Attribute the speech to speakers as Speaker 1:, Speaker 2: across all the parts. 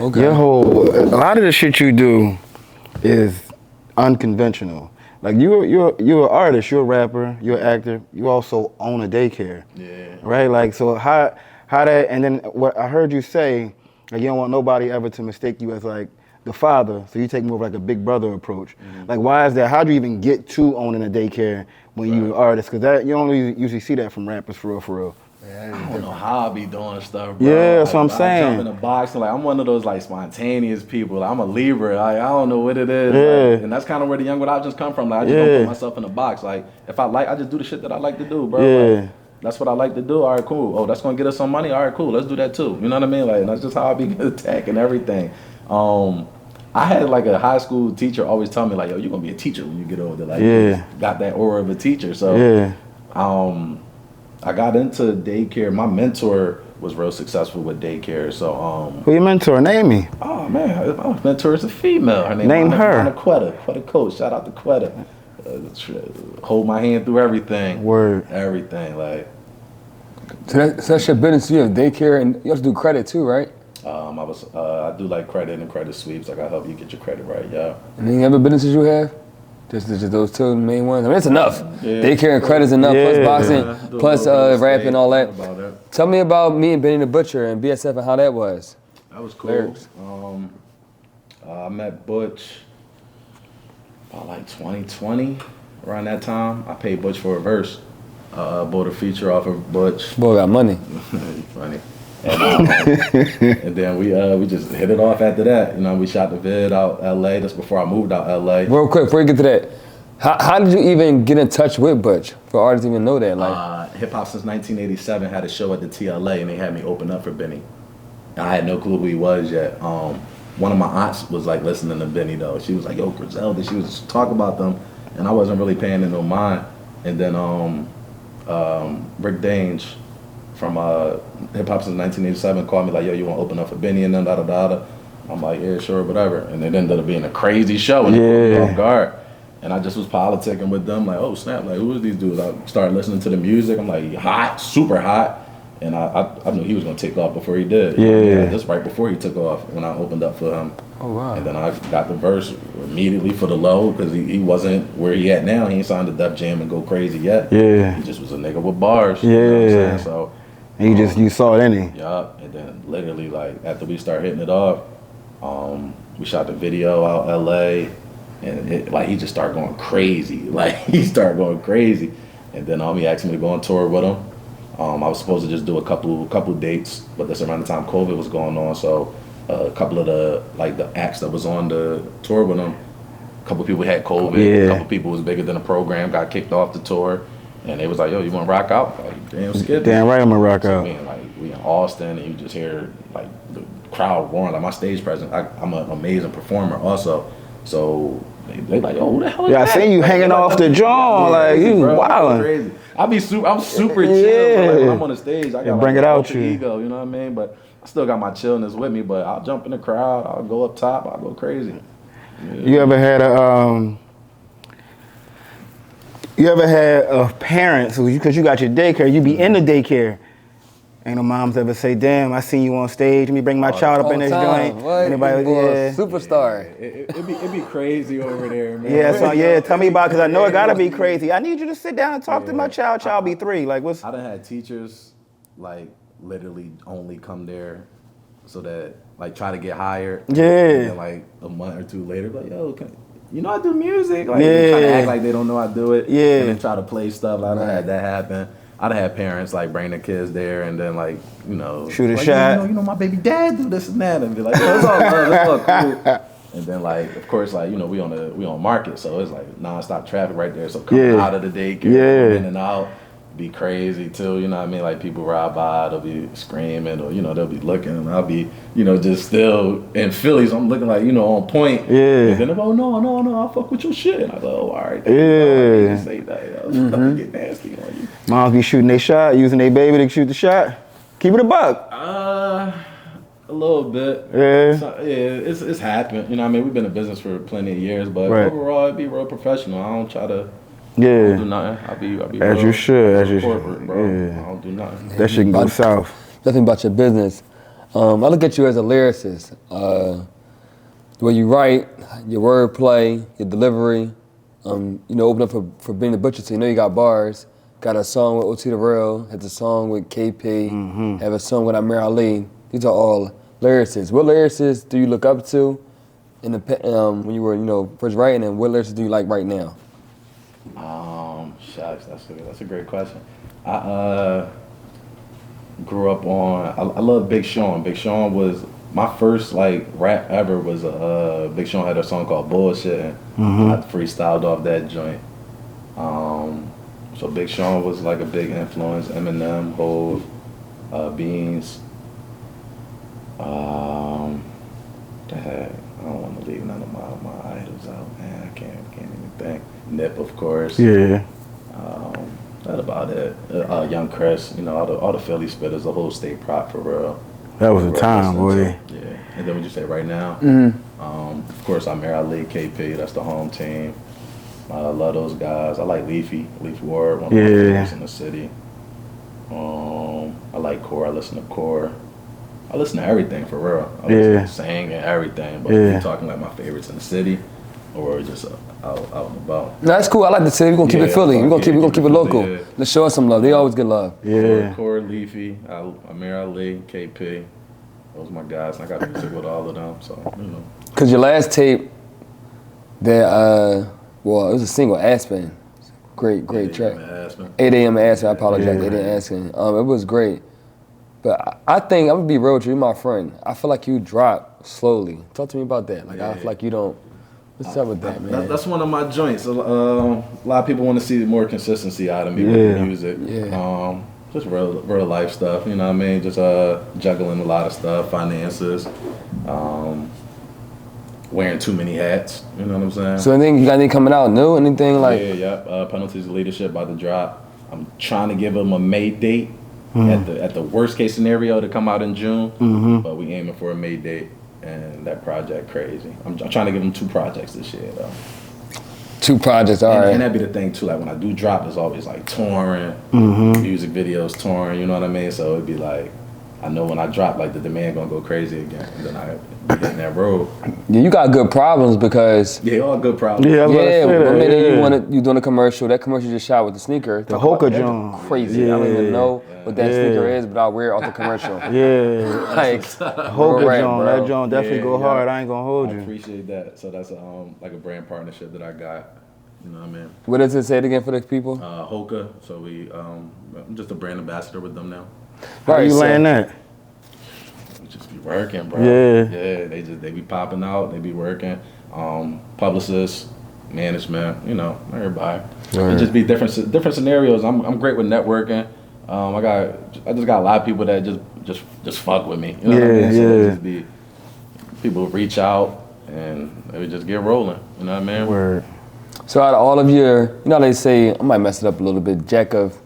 Speaker 1: Okay.
Speaker 2: A lot of the shit you do is unconventional. Like you're an artist, you're a rapper, you're an actor. You also own a daycare.
Speaker 3: Yeah.
Speaker 2: Right. Like so how that and then what I heard you say, like you don't want nobody ever to mistake you as like the father. So you take more of like a big brother approach.
Speaker 3: Mm-hmm.
Speaker 2: Like why is that? How do you even get to owning a daycare when you're an artist? Because that you only usually see that from rappers for real, for real.
Speaker 3: I don't know how I be doing stuff, bro.
Speaker 2: Yeah, that's what I'm
Speaker 3: I
Speaker 2: saying.
Speaker 3: jump in a box and like I'm one of those like spontaneous people. Like, I'm a Libra. Like, I don't know what it is.
Speaker 2: Yeah.
Speaker 3: Like, and that's kind of where the young without just come from. Like I just don't put myself in a box. Like if I like, I just do the shit that I like to do, bro.
Speaker 2: Yeah.
Speaker 3: Like, that's what I like to do. All right, cool. Oh, that's gonna get us some money. All right, cool. Let's do that too. You know what I mean? Like, and that's just how I be attacking everything. I had like a high school teacher always tell me like, yo, you're gonna be a teacher when you get older. Like, you got that aura of a teacher. So, I got into daycare. My mentor was real successful with daycare. So,
Speaker 2: who your mentor? Name me.
Speaker 3: Oh man, my mentor is a female. Her
Speaker 2: name her.
Speaker 3: Quetta Coach. Shout out to Quetta. Hold my hand through everything.
Speaker 2: Word.
Speaker 3: Everything like.
Speaker 1: So that's your business. You have daycare and you have to do credit too, right?
Speaker 3: I do like credit and credit sweeps. Like I help you get your credit right, yeah.
Speaker 1: And any other businesses you have? Just those two main ones. I mean, it's enough. Yeah. Daycare and credit's enough. Plus boxing, plus rap and all that. Tell me about me and Benny the Butcher and BSF and how that was.
Speaker 3: That was cool. I met Butch about like 2020, around that time. I paid Butch for a verse. Bought a feature off of Butch.
Speaker 1: Boy got money.
Speaker 3: Funny. And then we just hit it off after that. You know, we shot the vid out LA. That's before I moved out LA.
Speaker 1: Real quick, before you get to that, how did you even get in touch with Butch? For artists to even know that, like
Speaker 3: Hip Hop Since 1987 had a show at the TLA, and they had me open up for Benny. And I had no clue who he was yet. One of my aunts was like listening to Benny though. She was like, "Yo, Griselda." She was talking about them, and I wasn't really paying it no mind. And then Rick Dange from Hip Hop Since 1987 called me like, "Yo, you want to open up for Benny?" And then da. I'm like, "Yeah, sure, whatever." And it ended up being a crazy show, and they put me off guard. And I just was politicking with them, like, "Oh snap! Like, who is these dudes?" I started listening to the music. I'm like, hot, super hot. And I knew he was gonna take off before he did.
Speaker 2: Yeah.
Speaker 3: Just right before he took off, when I opened up for him.
Speaker 1: Oh wow.
Speaker 3: And then I got the verse immediately for the low because he wasn't where he at now. He ain't signed to Def Jam and Go Crazy yet.
Speaker 2: Yeah.
Speaker 3: He just was a nigga with bars.
Speaker 2: Yeah.
Speaker 3: You know what I'm saying? So.
Speaker 2: And you saw it, didn't he?
Speaker 3: Yup. And then literally like after we started hitting it off, we shot the video out LA, and like he just started going crazy. Like he started going crazy, and then he asked me to go on tour with him. I was supposed to just do a couple dates, but that's around the time COVID was going on. So a couple of the acts that was on the tour with him, a couple people had COVID. A couple people was bigger than the program, got kicked off the tour, and they was like, "Yo, you want to rock out?" Like, damn, skip.
Speaker 2: Damn right, I'm gonna rock out.
Speaker 3: We in Austin, and you just hear like the crowd roaring. Like my stage presence, I'm an amazing performer also. So they like, "Oh, who the hell is that?"
Speaker 2: I seen you hanging off the jaw, like you wildin'.
Speaker 3: Crazy. I'm super chill. But like, when I'm on the stage, I got
Speaker 2: bring
Speaker 3: like,
Speaker 2: it out
Speaker 3: you. Ego, you know what I mean? But I still got my chillness with me. But I'll jump in the crowd. I'll go up top. I'll go crazy. Yeah.
Speaker 2: You ever had a parent who, because you got your daycare, you be in the daycare. Ain't no moms ever say, "Damn, I seen you on stage. Let me bring my child up in this joint."
Speaker 1: What?
Speaker 2: Anybody?
Speaker 1: Superstar.
Speaker 3: It be crazy over there, man.
Speaker 2: Tell me about it, because I know it gotta be crazy. I need you to sit down and talk to my child. Child be 3. Like what's?
Speaker 3: I done had teachers like literally only come there so that like try to get hired.
Speaker 2: Yeah.
Speaker 3: And then like a month or two later, like, "Yo, I do music." Like they try to act like they don't know I do it.
Speaker 2: Yeah.
Speaker 3: And then try to play stuff. Like, I done had that happen. I'd have parents like bring their kids there and then like,
Speaker 2: shoot a
Speaker 3: like,
Speaker 2: shot.
Speaker 3: You know, my baby dad do this and that, and be like, "Yo, it's all love, it's all cool." And then like, of course, like, we on Market, so it's like nonstop traffic right there. So coming out of the daycare, in and out, be crazy too. You know what I mean? Like people ride by, they'll be screaming, or they'll be looking, and I'll be just still in Philly, so I'm looking like on point.
Speaker 2: Yeah.
Speaker 3: And then they go, no, I'll fuck with your shit. And I go, "Oh, all right."
Speaker 2: Yeah.
Speaker 3: Just say that, get nasty on you.
Speaker 2: Moms be shooting their shot, using their baby to shoot the shot. Keep it a buck.
Speaker 3: A little bit.
Speaker 2: Yeah.
Speaker 3: So, it's happened. You know what I mean? We've been in business for plenty of years, but overall, it'd be real professional. I don't try to I don't do nothing. I'll be
Speaker 2: as
Speaker 3: real,
Speaker 2: you should. As you
Speaker 3: corporate,
Speaker 2: should.
Speaker 3: bro.
Speaker 2: Yeah.
Speaker 3: I don't do nothing.
Speaker 2: That shit can go south.
Speaker 1: Nothing about your business. I look at you as a lyricist. The way you write, your wordplay, your delivery. Open up for Benny the Butcher, so you know you got bars. Got a song with OT the Real, has a song with KP, have a song with Amir Ali. These are all lyricists. What lyricists do you look up to when you were, first writing, and what lyricists do you like right now?
Speaker 3: Shucks, that's a great question. I grew up on. I love Big Sean. Big Sean was my first rap ever. Was Big Sean had a song called Bullshit. I freestyled off that joint. So Big Sean was a big influence. Eminem, Hov, Beans. The heck, I don't want to leave none of my idols out, man. I can't even think. Nip, of course.
Speaker 2: Yeah.
Speaker 3: That about it. Young Chris, all the Philly spitters, the whole state prop for real.
Speaker 2: That was a time, boy.
Speaker 3: Yeah. And then what you say right now? Of course, Amir Ali, KP. That's the home team. I love those guys. I like Leafy Ward, one of my favorites in the city. I like Core. I listen to Core. I listen to everything for real. I listen to sing and everything. But if you're talking my favorites in the city, or just out and about.
Speaker 1: No, that's cool. I like the city. We're gonna keep it Philly. We're gonna keep it local.
Speaker 3: Yeah.
Speaker 1: Let's show us some love. They always get love.
Speaker 2: Yeah.
Speaker 3: Core, Leafy, Amir Ali, KP. Those my guys. I got music with all of them, so
Speaker 1: Cause your last tape, that it was a single, Aspen. Great track. 8 a.m. Aspen. I apologize. 8 a.m. Aspen. It was great. But I think I'm gonna be real with you, you're my friend. I feel like you drop slowly. Talk to me about that. I feel like you don't. What's up with that, man?
Speaker 3: That's one of my joints. A lot of people want to see more consistency out of me with the music.
Speaker 1: Yeah.
Speaker 3: Just real life stuff, you know what I mean? Just juggling a lot of stuff, finances, wearing too many hats, you know what I'm saying?
Speaker 1: So you got anything coming out new? Anything like?
Speaker 3: Yeah. Penalties of Leadership about to drop. I'm trying to give them a May date at the worst case scenario to come out in June, but we aiming for a May date. And that project crazy. I'm trying to give them 2 projects this year though.
Speaker 1: 2 projects, all right.
Speaker 3: And that'd be the thing too. When I do drop, it's always touring, music videos touring. You know what I mean? So it'd be I know when I drop, the demand gonna go crazy again, and then I be hitting that road.
Speaker 1: Yeah, you got good problems because.
Speaker 3: Yeah, all good problems.
Speaker 2: Yeah,
Speaker 1: one minute you doing a commercial. That commercial you just shot with the sneaker.
Speaker 2: The Hoka John.
Speaker 1: Crazy.
Speaker 2: Yeah.
Speaker 1: I don't even know what that sneaker is, but I'll wear it off the commercial.
Speaker 2: Yeah. Hoka John. That John definitely go hard. I ain't gonna hold you.
Speaker 3: I appreciate that. So that's a brand partnership that I got. You know what I mean?
Speaker 1: What does it say it again for the people?
Speaker 3: Hoka. So I'm just a brand ambassador with them now.
Speaker 2: How you land that?
Speaker 3: Just be working, bro.
Speaker 2: Yeah.
Speaker 3: They be popping out. They be working. Publicists, management, everybody. It just be different scenarios. I'm great with networking. I just got a lot of people that just fuck with me. You know what I mean? So it just be people reach out and they just get rolling. You know what I mean?
Speaker 2: Word.
Speaker 1: So out of all of your, they say, I might mess it up a little bit, jack of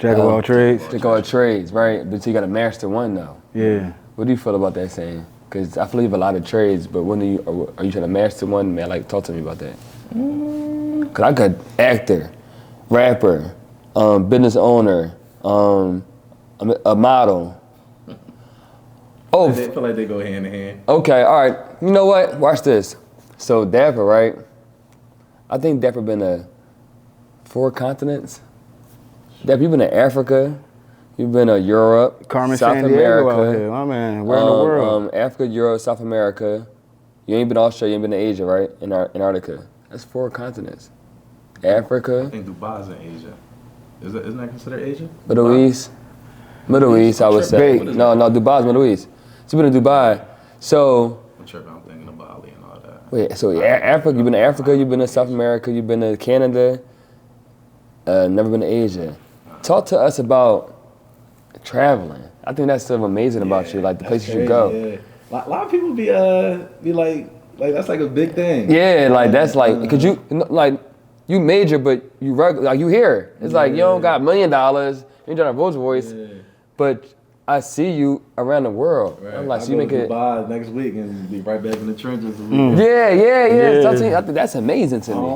Speaker 2: all trades.
Speaker 1: Jack of all trades, right? But you got to master one though.
Speaker 2: Yeah.
Speaker 1: What do you feel about that saying? Because I feel you have a lot of trades, but when are you trying to master one? Man, talk to me about that. Because I got actor, rapper, business owner, a model.
Speaker 3: I feel like they go hand in hand.
Speaker 1: Okay, all right. You know what? Watch this. So Dappa, right? I think Dappa been to 4 continents. Dappa, you've been to Africa. You've been to Europe,
Speaker 2: Carmen
Speaker 1: South
Speaker 2: San Diego
Speaker 1: America.
Speaker 2: out here. My man, where in the world?
Speaker 1: Africa, Europe, South America. You ain't been to Australia, you ain't been to Asia, right? Antarctica. That's 4 continents. Africa.
Speaker 3: I think Dubai's in Asia. Isn't that considered Asia?
Speaker 1: Middle East. Middle East, I would say. No, Dubai's Middle East. So you've been to Dubai. So.
Speaker 3: I'm tripping, I'm thinking of Bali and all that.
Speaker 1: Wait, so Africa, you've been to Africa, you've been to South America, you've been to Canada, never been to Asia. Talk to us about traveling. I think that's so amazing about you, the places you go.
Speaker 3: Yeah. A lot of people be like that's a big thing.
Speaker 1: Yeah, that's cause you major, but you here. It's you don't got $1 million, you ain't got a Rolls Royce, but I see you around the world.
Speaker 3: Right.
Speaker 1: I'm
Speaker 3: I
Speaker 1: so you make it.
Speaker 3: Dubai next week and be right back in the trenches.
Speaker 1: Yeah. Talk to me. I think that's amazing to me.